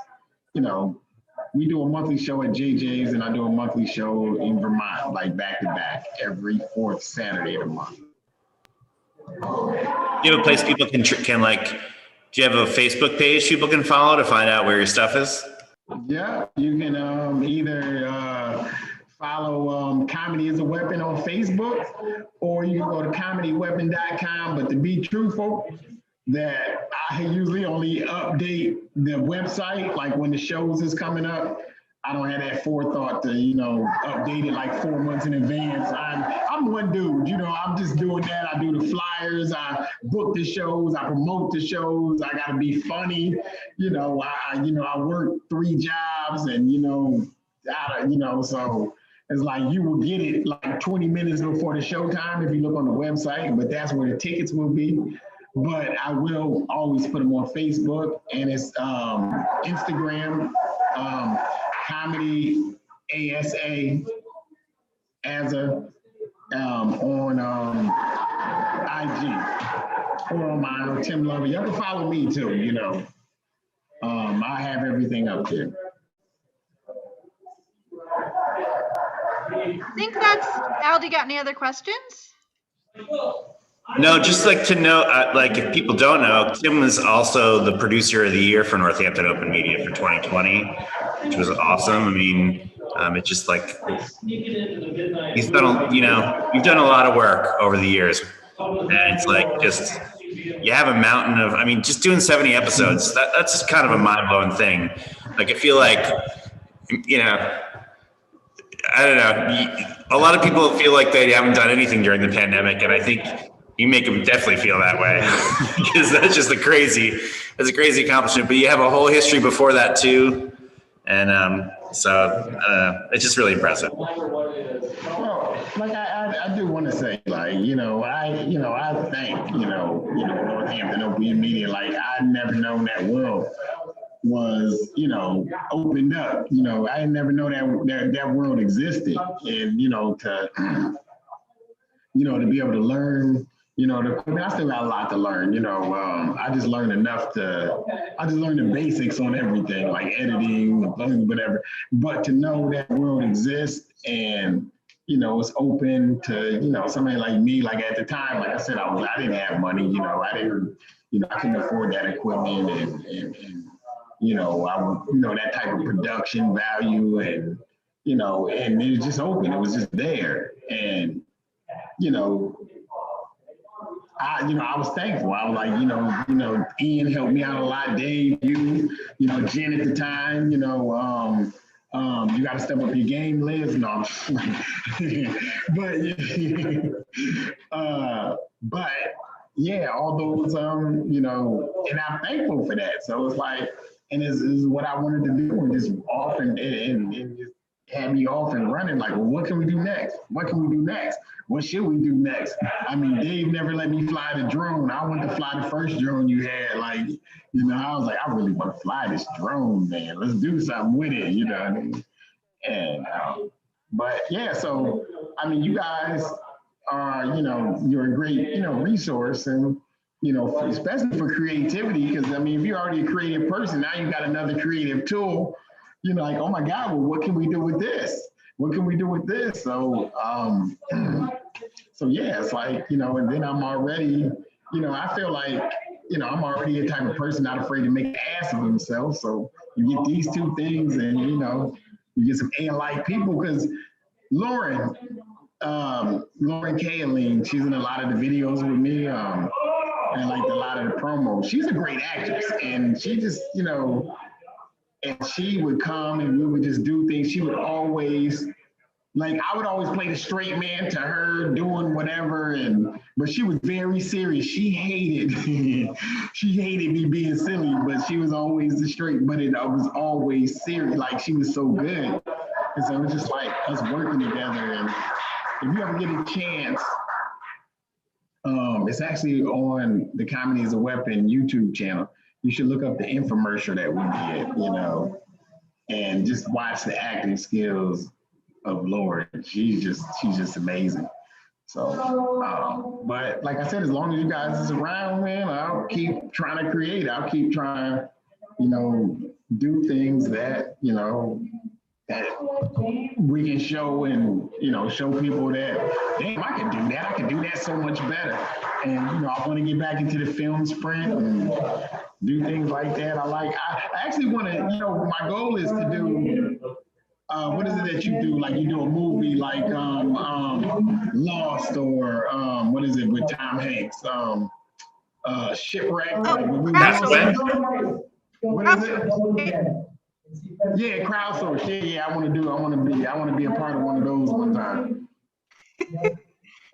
we do a monthly show at JJ's, and I do a monthly show in Vermont, like back to back, every fourth Saturday of the month. Do you have a place people can like? Do you have a Facebook page people can follow to find out where your stuff is? Yeah, you can either follow Comedy is a Weapon on Facebook, or you can go to comedyweapon.com. But to be truthful, that I usually only update the website like when the shows is coming up. I don't have that forethought to, update it like 4 months in advance. I'm one dude, I'm just doing that. I do the flyers, I book the shows, I promote the shows. I gotta be funny. I work 3 jobs, and so it's like you will get it like 20 minutes before the show time if you look on the website, but that's where the tickets will be. But I will always put them on Facebook, and it's Instagram, Comedy ASA on IG, or on my Tim Lovett. Y'all can follow me too, I have everything up there. I think that's, Al, do you got any other questions? No, just like to know, like if people don't know, Tim was also the producer of the year for Northampton Open Media for 2020, which was awesome. I mean, it's just like he's done, you've done a lot of work over the years, and it's like just you have a mountain of, I mean, just doing 70 episodes. That's just kind of a mind blowing thing. Like I feel like, I don't know. A lot of people feel like they haven't done anything during the pandemic, and I think you make them definitely feel that way because that's just a crazy accomplishment. But you have a whole history before that too, and so it's just really impressive. Well, like I do want to say, like, I thank Northampton Open Media. Like I never known that world was, opened up. I didn't never know that world existed, and to be able to learn, I still got a lot to learn. I just learned I just learned the basics on everything, like editing, whatever. But to know that world exists and it's open to somebody like me. Like at the time, like I said, I didn't have money. I couldn't afford that equipment and that type of production value and it was just open. It was just there. And, I was thankful. I was like, Ian helped me out a lot. Dave, Jen at the time, you got to step up your game, Liz. No, but yeah, all those, and I'm thankful for that. So it's like, and this is what I wanted to do, and just off and just had me off and running. Like, well, what can we do next? What can we do next? What should we do next? I mean, Dave never let me fly the drone. I wanted to fly the first drone you had. Like, I was like, I really want to fly this drone, man. Let's do something with it, what I mean? And, but yeah, so, I mean, you guys are, you're a great, resource and, especially for creativity, because I mean, if you're already a creative person, now you got another creative tool, like, oh my God, well, what can we do with this? What can we do with this? So, so yeah, it's like, and then I'm already, I feel like, I'm already a type of person not afraid to make an ass of himself. So you get these two things and, you get some A-like people, because Lauren Kaling, she's in a lot of the videos with me, and like a lot of the promos. She's a great actress, and she just, and she would come and we would just do things. She would always, like, I would always play the straight man to her doing whatever, but she was very serious. She hated me being silly, but she was always the straight, but it was always serious. Like, she was so good. And so it was just like us working together. And if you ever get a chance, it's actually on the Comedy is a Weapon YouTube channel. You should look up the infomercial that we did, and just watch the acting skills of Lauren. She's just amazing. So, but like I said, as long as you guys is around, man, I'll keep trying to create. I'll keep trying, do things that, that we can show and, show people that, damn, I can do that. I can do that so much better. And, I want to get back into the film sprint and do things like that. I actually want to, my goal is to do, what is it that you do? Like you do a movie like Lost or what is it with Tom Hanks? Shipwreck. What is it? Yeah, crowdsource. Yeah, I want to be a part of one of those one time.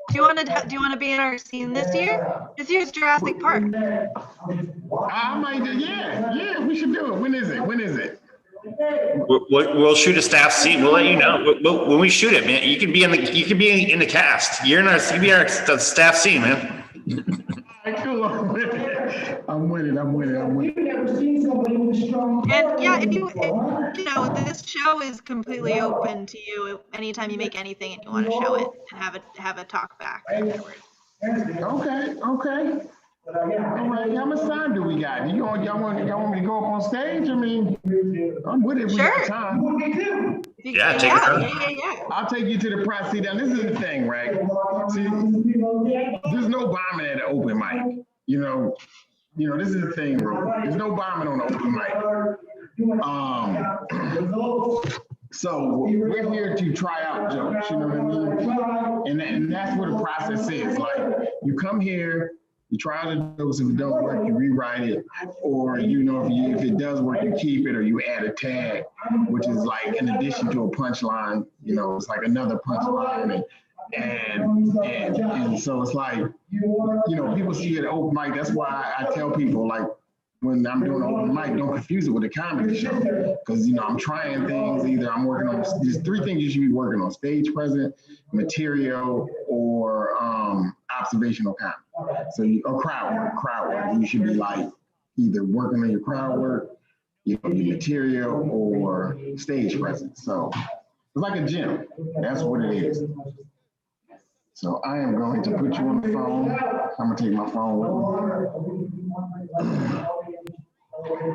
Do you want to be in our scene this year? This year's Jurassic Park. I might do. Yeah, we should do it. When is it? We'll shoot a staff scene. We'll let you know when we shoot it, man. You can be in the cast. You can be our staff scene, man. All right, cool. I'm with it. And yeah, if this show is completely open to you anytime you make anything and you want to show it and have a talk back afterwards. Okay. All right, how much time do we got? Y'all want me to go up on stage? I mean, I'm with it. We got time. Yeah, take your time. Yeah. I'll take you to the process. See, now this is the thing, right? See, there's no bombing at an open mic. You know, this is the thing, bro. There's no bombing on an open mic. So we're here to try out jokes, you know what I mean? And that's what the process is. Like, you come here, you try out the jokes. If it don't work, you rewrite it, or if it does work, you keep it, or you add a tag, which is like in addition to a punchline. It's like another punchline, and so it's like people see it at open mic. That's why I tell people, like, when I'm doing an open mic, don't confuse it with a comedy show, because I'm trying things. Either I'm working on there's three things you should be working on: stage presence, material, or observational comedy. So or crowd work. You should be like either working on your crowd work, your material, or stage presence. So it's like a gym. That's what it is. So I am going to put you on the phone. I'm gonna take my phone with me.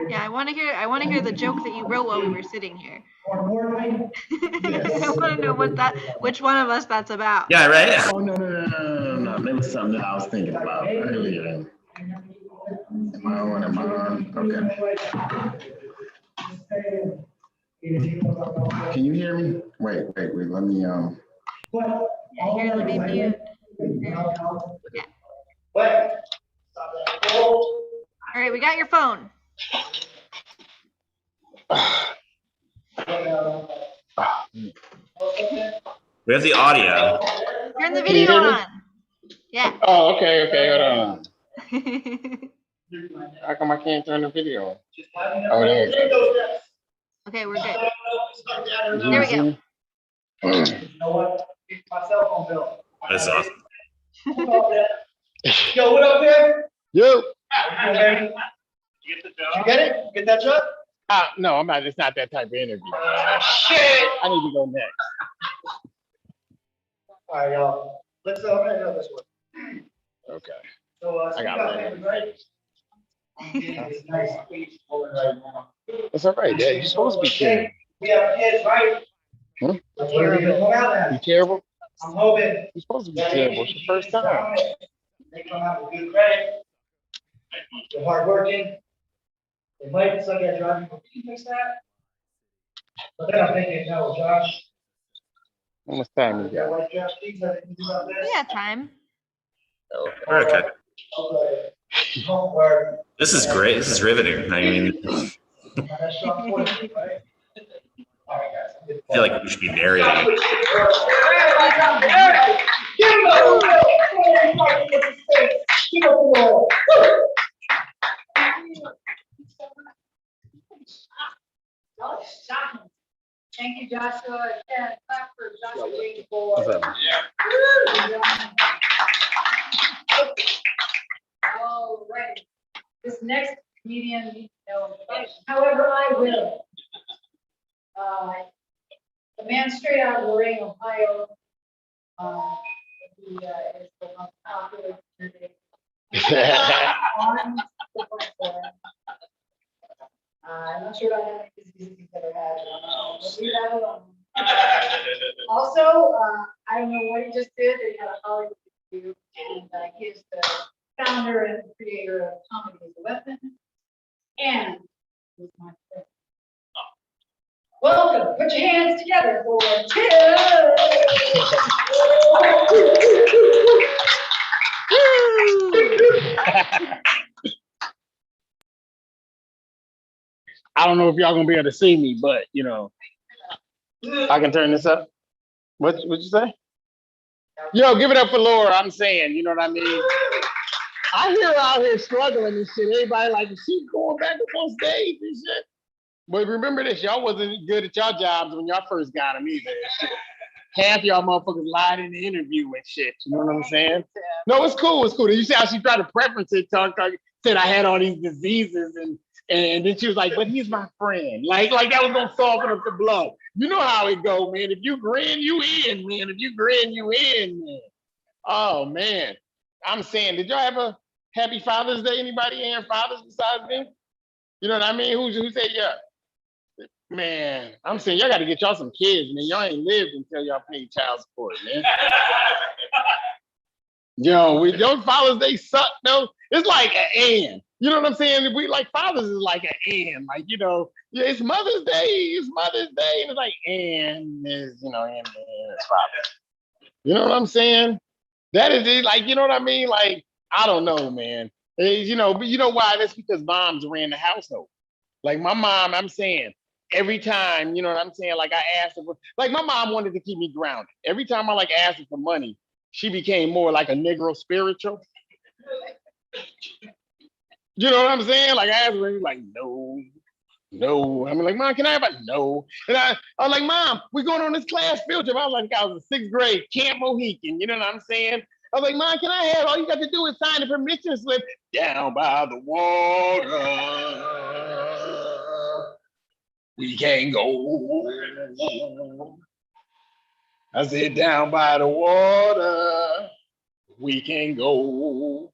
Yeah, I want to hear the joke that you wrote while we were sitting here. I want to know which one of us that's about. Yeah, right? Oh, no. There was something that I was thinking about earlier. Am I on? Okay. Can you hear me? Wait. Let me, Yeah, here, let me mute. Yeah. All right, we got your phone. We have the audio. Turn the video on. Yeah. Oh, okay, hold on. How come I can't turn the video on? Oh, there it goes. Okay, we're good. There we go. My cell phone bill. That's awesome. Yo, what up, man? Yo. You get it? Get that job? No, I'm not. It's not that type of interview. Shit! I need to go next. All right, y'all. Let's know this one. Okay. So, I got it, right? It's nice. It's all right, Dad. You're supposed to be terrible. We have kids, right? Huh? You terrible? I'm hoping. You're supposed to be terrible. It's your first time. They come out with good credit. They're hardworking. They might suck at driving. Can you fix that? But then I'm thinking, no, Josh. How much time you Yeah, got? like Josh, please, I think you about this. We got time. Okay. Okay. Homework. This is great. This is riveting. I mean, That's shot 40, right? All right, guys. I feel like we should be narrating. Thank you, Joshua. And clap for Joshua Wade for. All right. This next comedian needs no introduction. However, I will. The man straight out of Lorain, Ohio. He is the most popular candidate on the platform. I'm not sure about how many diseases he's ever had. But leave that alone. Also, I don't know what he just did. He had a Hollywood interview, and he is the founder and creator of Comedy as a Weapon, and he's my friend. Welcome. Put your hands together for Tim. I don't know if y'all gonna be able to see me, but I can turn this up. What you say? Yo, give it up for Laura. I'm saying, you know what I mean? I hear her out here struggling and shit. Everybody like, she's going back up on stage and shit. But remember this, y'all wasn't good at y'all jobs when y'all first got them either. Shit. Half y'all motherfuckers lied in the interview and shit. You know what I'm saying? No, it's cool. It's cool. You see how she tried to preference it, said I had all these diseases and then she was like, but he's my friend. Like that was gonna soften up the blow. You know how it go, man. If you grin, you in, man. If you grin, you in, man. Oh man. I'm saying, did y'all ever Happy Father's Day. Anybody here fathers besides me? You know what I mean? Who said yeah? Man, I'm saying y'all got to get y'all some kids, man. Y'all ain't lived until y'all pay child support, man. Yo, those fathers, they suck, though. It's like an and. You know what I'm saying? We like fathers is like an and. Like, you know, yeah, it's Mother's Day. It's Mother's Day. And it's like, and is, you know, and it's Father's. You know what I'm saying? That is it. Like, you know what I mean? Like, I don't know, man. You know, but you know why? That's because moms ran the household. Like my mom, I'm saying, every time, you know what I'm saying? Like I asked her for, like my mom wanted to keep me grounded. Every time I like asked her for money, she became more like a Negro spiritual. You know what I'm saying? Like I asked her, like, no. I'm like, Mom, can I have a no? And I was like, Mom, we're going on this class field trip. I was like, I was in 6th grade, Camp Mohican. You know what I'm saying? I was like, Mom, can I have, all you got to do is sign the permission slip down by the water. We can't go. I said, down by the water, we can go.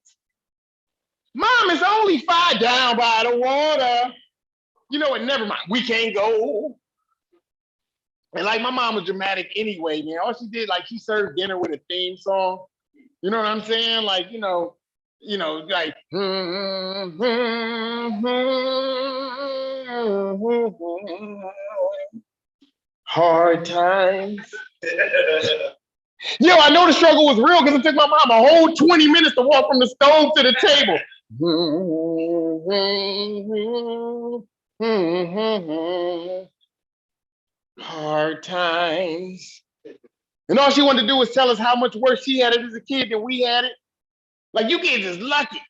Mom, it's only 5 down by the water. You know what? Never mind. We can't go. And like my mom was dramatic anyway, man. All she did, like she served dinner with a theme song. You know what I'm saying? Like, you know, like hard times. Yo, I know the struggle was real because it took my mom a whole 20 minutes to walk from the stove to the table. Hard times. And all she wanted to do was tell us how much worse she had it as a kid than we had it. Like, you kids is lucky.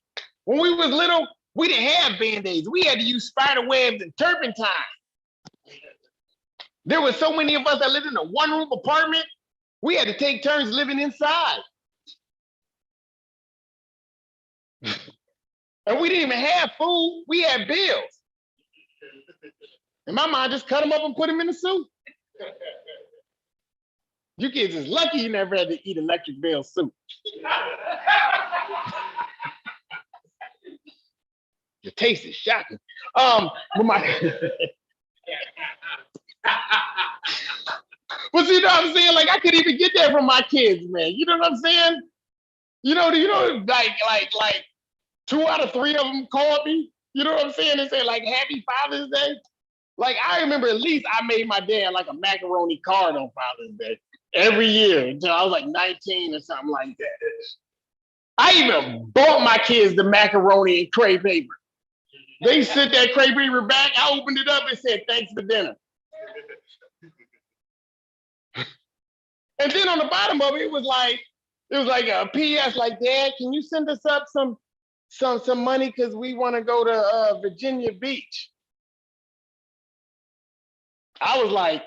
When we was little, we didn't have Band-Aids. We had to use spider webs and turpentine. There were so many of us that lived in a one-room apartment, we had to take turns living inside. And we didn't even have food. We had bills. And my mom just cut them up and put them in the soup. You kids is lucky you never had to eat Electric Bell soup. The taste is shocking. But but you know what I'm saying? Like I couldn't even get that from my kids, man. You know what I'm saying? You know, like 2 out of 3 of them called me. You know what I'm saying? They say like Happy Father's Day. Like I remember at least I made my dad like a macaroni card on Father's Day every year until I was like 19 or something like that. I even bought my kids the macaroni and crepe paper. They sent that crepe paper back. I opened it up and said, thanks for dinner. And then on the bottom of it, it was like a PS, like, Dad, can you send us up some money because we want to go to Virginia Beach? I was like,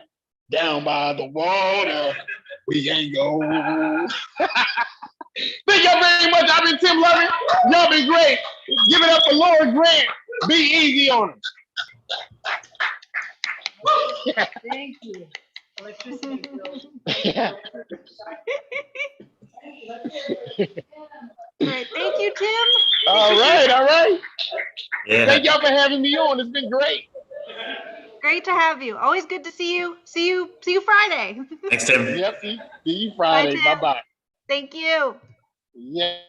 down by the water, we ain't go. Thank y'all very much. I've been Tim Lovett. Y'all been great. Give it up for Laura Grant. Be easy on him. Thank you. Electricity bills. Great. Thank you, Tim. All right. Yeah. Thank y'all for having me on. It's been great. Great to have you. Always good to see you. See you Friday. Thanks, Tim. Yep. See you Friday. Bye-bye. Thank you. Yeah.